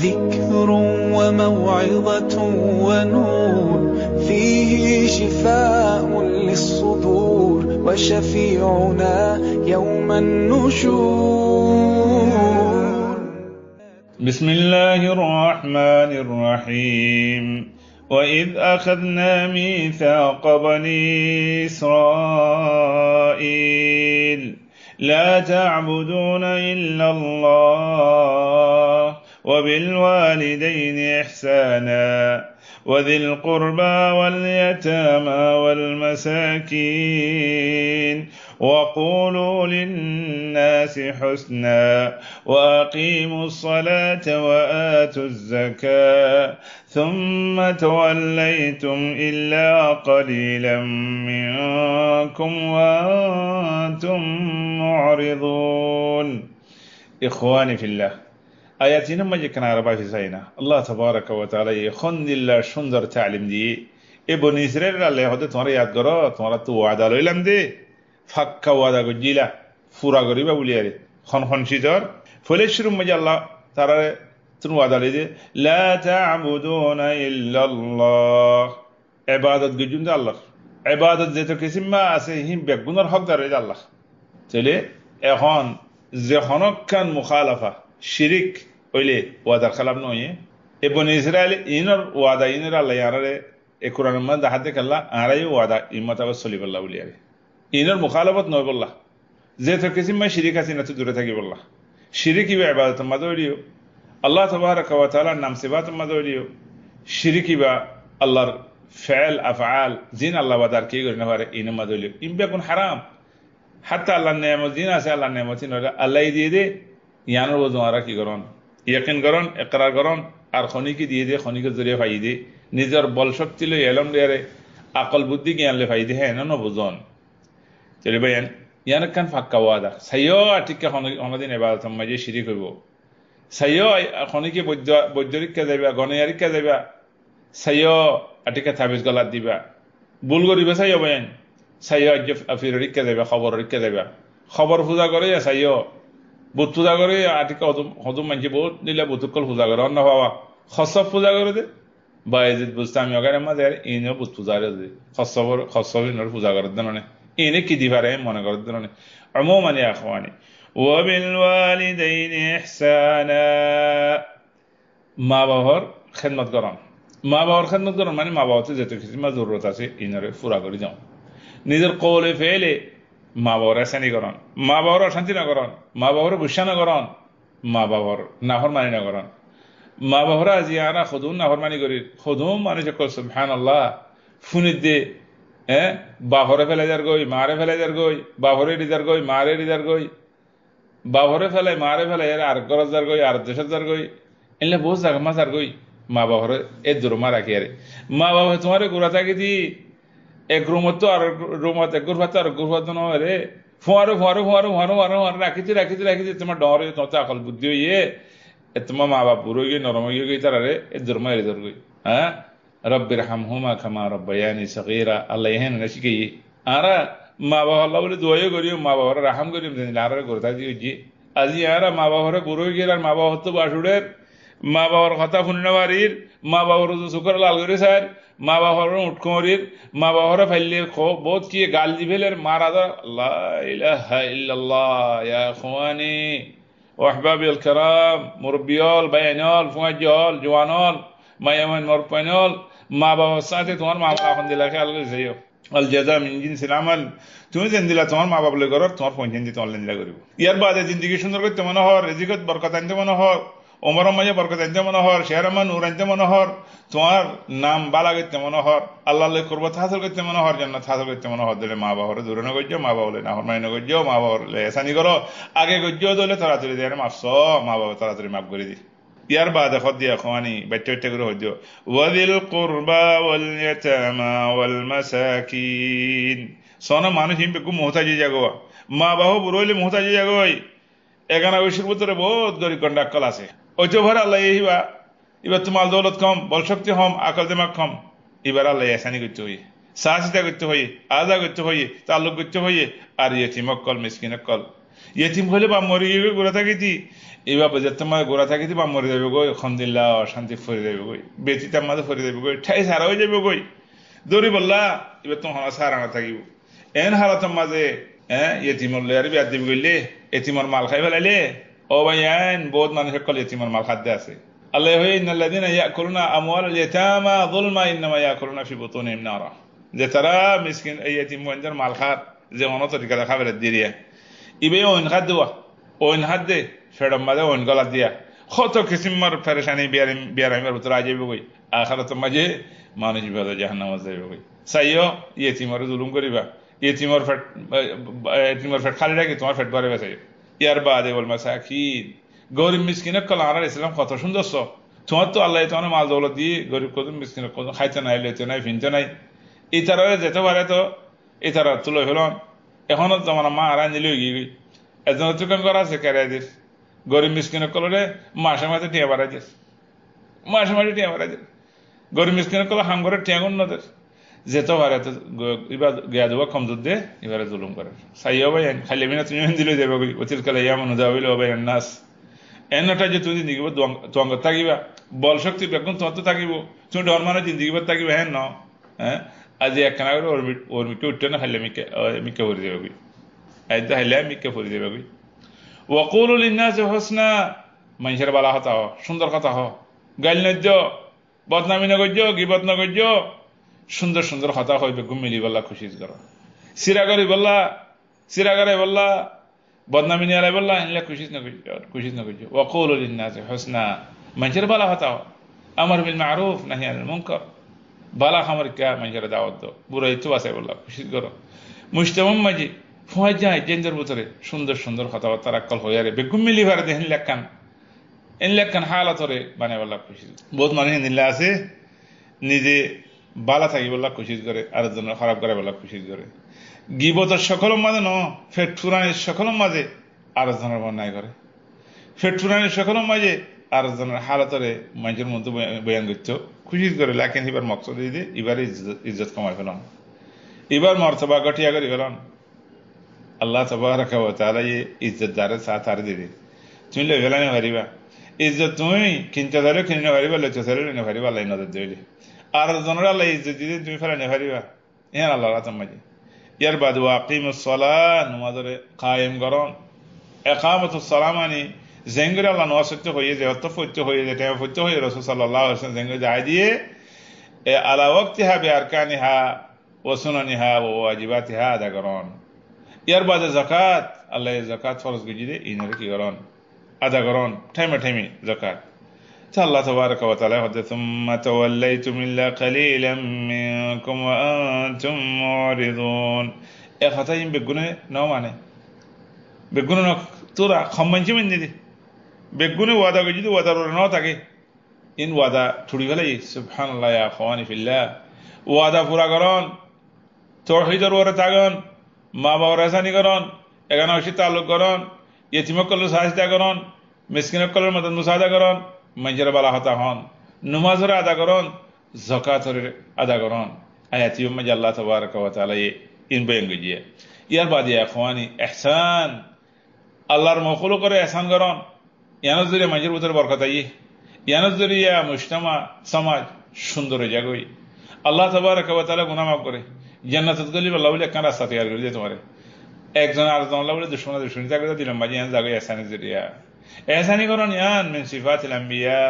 ذكر وموعظة ونور، فيه شفاء للصدور، وشفيعنا يوم النشور. بسم الله الرحمن الرحيم. وإذ أخذنا ميثاق بني إسرائيل لا تعبدون إلا الله وبالوالدين إحسانا وذي القربى واليتامى والمساكين وقولوا للناس حسنا وأقيموا الصلاة وآتوا الزكاة ثم توليتم إلا قليلا منكم وأنتم معرضون. إخواني في الله، آياتنا ما جكنا ربع في سينا الله تبارك وتعالى يخند الله شندر تعلم دي ابن إسرائيل الله يهود تمہارا یاد کرو تمہارا تو وعدہ لو علم دے فکا وعدہ کو جیلا پورا کریبا بولیارے خون شیزار فلشرم مجھے اللہ تعالی تن وعدہ لے دے لا تعبدون الا الله عبادت گجون دے اللہ عبادت دے تو کسی ما اسے ہم بگونر حق دار دے اللہ چلے اخوان زخانک کن مخالفہ شرک öyle وعدہ خلاف نوئے ابن إسرائيل إنر وعدہ إنر الله يارے القرآن ما ده حد كلا أراي وعدة إما توصلي بالله ولياره إنر مخالفة نوي بالله زي تكسي ما شريكة سنة دورتها بالله شريكي بعبادة ما دوريو الله تبارك وتعالى نام صفات ما دوريو شريكي با الله فعل أفعال زين الله بدار كي يقول نهار إن ما دوريو إن بيكون حرام حتى الله نعمة زين أسأل الله نعمة نورا الله يديه يعني وزوارا كي قرون يقين قرون إقرار قرون أرخوني كي ديه خوني كذريه فايده নিজের বল শক্তি লই এলম দেরে আকল বুদ্ধি জ্ঞান লে ফাইদে হ্যাঁ না বুঝন চলে ভাই ইয়ান কান ফাক্কা ওয়াদা সাইয়ো আটিকা হনদিন ইবাদত মাঝে শিরিক হইব সাইয়ো খনিকে বৈদ্যরিক কে যাইবা গণয়ারিক কে যাইবা সাইয়ো আটিকা তাবিজ গলাত দিবা ভুল করিবা সাইয়ো ভাই সাইয়ো আফিরিক কে যাইবা খবরিক কে যাইবা খবর পূজা করে সাইয়ো বুত পূজা করে আটিকা হদম মানজি বহুত দিলা বুতকল পূজা করে অন্য বাবা খসব পূজা করে দে بايزيد بستامي وغيره ما دير إنه بتوزاره دي خاصة نور بوزاره دنونه إنه كدي فرهم ما نقدر دنونه عموما يا أخواني وبالوالدين إحسانا ما بهر خدمت قران ماني ما بهر تزيد كذي ما ضرورة تاسي إنه فورا قري جام نيدر قول فعله ما بهر سني قران ما بهر شانتي نقران ما بهر بوشنا قران ما بهر نهار ماني نقران ما بهر ازیانا خودون نهارمانی گرید خودون مانه چکل سبحان الله فونید ده باهره فلای درگوی ماره فلای درگوی باهره ری درگوی ماره ری درگوی باهره فلای ماره فلای ارگرز درگوی اردشت درگوی اینله بوز درگما درگوی ما باهره ادرو مارا کیاره ما باهره تمہارے گراتا کی دی ایک رومت تو رومت ایک گرفت تو گرفت نو ره فوارو راکیتی تمہارا ڈوره تو عقل بدی ہوئی اتمام عباب بروگی نرمگی گئی تراره ادرما ادرگوی رب ارحمهما كما ربياني صغيرا الله يهن نشكي ارا ما با الله ول دويه گریو ما با رحم گریم دین لاره گرتا دیجی ازی ارا ما با بروگی ران ما با ہتو باشوڑر ما با خطا فنواریر ما با روز سکر لال گری سر ما با اٹھ کوریر ما با فلی خو بہت کی گال دی بھلر مارا لا اله الا الله يا اخواني وأحبابي الكرام مربيال بيانال فواجال جوانال ما يمن مربينال ما بوساتي توان ما بلاخن دلك الله زيو الجزاء من جنس العمل তুমি যেন দিলা তোমার মা বাবা লগর তোমার পঞ্চান দিতে অনলাইন দিলা করিব ইয়ার বাদে জিন্দগি সুন্দর করতে মনে হর রিজিকত বরকত আনতে মনে হর ওমর মাঝে বরকত আনতে মনে হর শেহরমা নূর আনতে মনে হর তোমার নাম বালা করতে মনে হর আল্লাহ লে কুরবত হাসিল করতে মনে হর জান্নাত হাসিল করতে মনে হর দিলে মা বাবার দূরে ন গজ্জো মা বাবা লে না হরমাই ন গজ্জো মা বাবার লে এসানি করো আগে গজ্জো দলে তাড়াতাড়ি দেয় মাফসো মা বাবা তাড়াতাড়ি মাফ করে দি ইয়ার বাদে খদ দিয়া খানি বাচ্চা করে হজ্জো ওয়াদিল কুরবা ওয়াল ইয়াতামা ওয়াল মাসাকিন সোনা মানুষ হিম বেকু মোহতাজি জাগোয়া মা বাবা বুরইলে মোহতাজি জাগোই এখানে ওইসির ভিতরে বহুত গরিব কন্ডাক্কল আছে ওইতো ভর আল্লাহ ইবা এবার তোমার দৌলত কম বল শক্তি কম আকল দিমাগ কম এবার আল্লাহ এসানি করতে হই সাহসিতা করতে হই আদা করতে হই তাল্লুক করতে হই আর ইয়েতিম কল মিসকিন কল ইয়েতিম হলে বা মরি গিয়ে ঘুরে থাকি এবার যেতে মাঝে গোড়া থাকি বা মরে যাবে গই খন্দিল্লা অশান্তি ফরে যাবে গই বেচিতার মাঝে ফরে যাবে গই ঠাই সারা হয়ে যাবে গই দৌড়ি বললা এবার তোমার সারা না থাকিব এন হারাতের মাঝে এতিমর লেয়ার বিয়ার দিবি গইলে এতিমর মাল খাই ফেলাইলে ও ভাই আইন বহুত মানুষের কল এতিমর মাল খাদ্য আছে আল্লাহ হয়ে ইন্নাল্লাযিনা ইয়াকুলুনা আমওয়ালাল ইয়াতামা যুলমা ইন্নামা ইয়াকুলুনা ফি বুতুনিহিম নারা যে তারা মিসকিন এই এতিম ওয়ানদের মাল খাত যে অন্য তরিকা খাবে দিরিয়া ইবে ওন খাদ্যা ওন হাদ্দে ফেডম মাঝে ওন গলা দিয়া কত কিসিমার পেরেশানি বিয়ারাইমার ভিতরে আজ যাবে গই আখারাতের মাঝে মানুষ বিপদে জাহান্নামে যাবে গই চাইও ইয়েতিমর জুলুম করিবা ইয়েতিমর ফেট খালি রাখি তোমার ফেট ভরে বেসাই ইয়ার বাদে বল মাসাকিন গরিব মিসকিনের কল আর ইসলাম কত সুন্দর তোমার তো আল্লাহ তোমার মাল দৌলত দিয়ে গরিব কত মিসকিনের কত খাইতে নাই লইতে নাই ফিনতে নাই ইতারা যেতে পারে তো ইতারা তুলে ফেলন এখনো তোমার মা আর আনিলে গিয়ে একজন চুকান করা আছে কেরাই দিস গরিব মিসকিনের কলরে মাসে মাসে টিয়া বাড়াই দিস মাসে মাসে টিয়া বাড়াই দিস গরিব মিসকিনের কল হাম করে টিয়া উন্নতের যেতে পারে তো এবার গিয়া দেবো কমজোর দে এবারে জুলুম করে সাইও ভাই খালি মিনা তুমি দিলে যাবে অতির কালে ইয়ামন দেওয়া হইলে ভাই নাস এনটা যে তুমি জিন্দিগি তোমার থাকিবা বল শক্তি বেগুন তোমার তো থাকিব তুমি ডর মানে জিন্দিগি থাকিবা হ্যাঁ ন হ্যাঁ আজ একখানা করে ওর মিকে উঠতে না খাইলে মিকে ভরে দেবে আইতে হাইলে মিকে ভরে দেবে ওয়াকুলু লিন্নাসি হুসনা মানুষের বালা কথা হ সুন্দর কথা হ গাইল নজ্য বদনামি নগজ্য গিবত নগজ্য সুন্দর সুন্দর কথা হইবে গুমিলি বল্লা খুশি করো সিরাগরি বললা বদনামি নিয়ে বললা ইনলে খুশি নগজ্য ওয়াকুলু লিন্নাসি হুসনা মানুষের বালা কথা হ আমর বিল মারুফ নাহি আনিল মুনকার বালা খামার কে মানুষের দাওয়াত দাও বুড়াই তো আছে বললা খুশি করো মুজতামাম মাঝি ফুয়াই যায় জেন্দের ভিতরে সুন্দর সুন্দর কথাবার্তা রাখল হয়ে রে বেগুম মিলি ভারে দেখেন লেখান হালাত রে বানাই বললা খুশি বহুত মানুষ নিলে আছে নিজে বালা থাকি বললা খুশি করে আর জন্য খারাপ করে বললা খুশি করে গিবতের সকল মাঝে ন ফেট ফুরানির সকল মাঝে আর জনের বন্যায় করে ফেট ফুরানির সকল মাঝে আর জনের হালাতরে মানুষের মধ্যে বয়ান করতে খুশি করে লেখেন এবার মকসদ দিয়ে এবারে ইজ্জত কমাই ফেলাম এবার মর্তবা গঠিয়া করে ফেলাম আল্লাহ তাবারাকা ওয়া তাআলা ইজ্জতদারের সাথ আর দিবে তুমি লই ফেলানি পারিবা ইজ্জত তুমি কিনতে ধরে কিনে পারিবা লইতে ধরে লইতে পারিবা আল্লাহ নজর দিবে আর জনের আল্লাহ ইজ্জত দিতে তুমি ফেলানি পারিবা ইহান আল্লাহ রাতমাজি ইয়ার বাদ ওয়াকিমুস সালাহ নামাজরে কায়েম করন ইকামাতুস সালাম মানে জেঙ্গরে আল্লাহ নওয়াসতে হয়ে যায় অত ফতে হয়ে যায় টাইম ফতে হয়ে রাসূল সাল্লাল্লাহু আলাইহি ওয়াসাল্লাম জেঙ্গরে যায় দিয়ে আলা ওয়াক্তিহা বিআরকানিহা ওয়া সুনানিহা ওয়া ওয়াজিবাতিহা আদা করন ইয়ার বাদে যাকাত আল্লাহ যাকাত ফরজ গজিদে ইনারে কি করন আদা করন টাইমে যাকাত তো আল্লাহ তাবারাকা ওয়া তাআলা হদে সুম্মা তাওয়াল্লাইতুম ইল্লা কালিলাম মিনকুম ওয়া আনতুম মুরিদুন এ খাতাইম বেগুনে ন মানে বেগুনে ন তোরা খম্মানছি মিন্দি দি বেগুনে ওয়াদা গজিদে ওয়াদার ন থাকে ইন ওয়াদা ছুড়ি ফেলাই সুবহানাল্লাহ ইয়া আখওয়ানি ফিল্লাহ ওয়াদা পুরা করন তাওহীদের ওরে তাগন মা বাবার আসানি করন এখানে অসি তালুক করন ইয়েতিমক কলের সাহায্য করন মিসকিনক কলের মতন মুসাদা করন মানুষের বালা হতা হন নমাজের আদা করন যাকাতের আদা করন আয়াতিয়ম মাঝে আল্লাহ তাবারাকা ওয়া তাআলা ইন বয়ান গজিয়ে ইয়ার বাদে আখওয়ানি ইহসান আল্লাহর মখলুক করে ইহসান করন ইয়ানোর জরিয়ে মানুষের ভিতরে বরকত আই ইয়ানোর জরিয়ে মুজতামা সমাজ সুন্দর হয়ে যাগই আল্লাহ তাবারাকা ওয়া তাআলা গুনাহ মাফ করে জান্নাতুল গলি আল্লাহ বলে একটা রাস্তা তৈরি করে দিয়ে তোমারে একজন আর আল্লাহ বলে দুশমনী তাকে দিলাম বাজি ইয়ান জায়গায় ইহসানের জরিয়া ইহসানি করন ইয়ান মিন সিফাতিল আম্বিয়া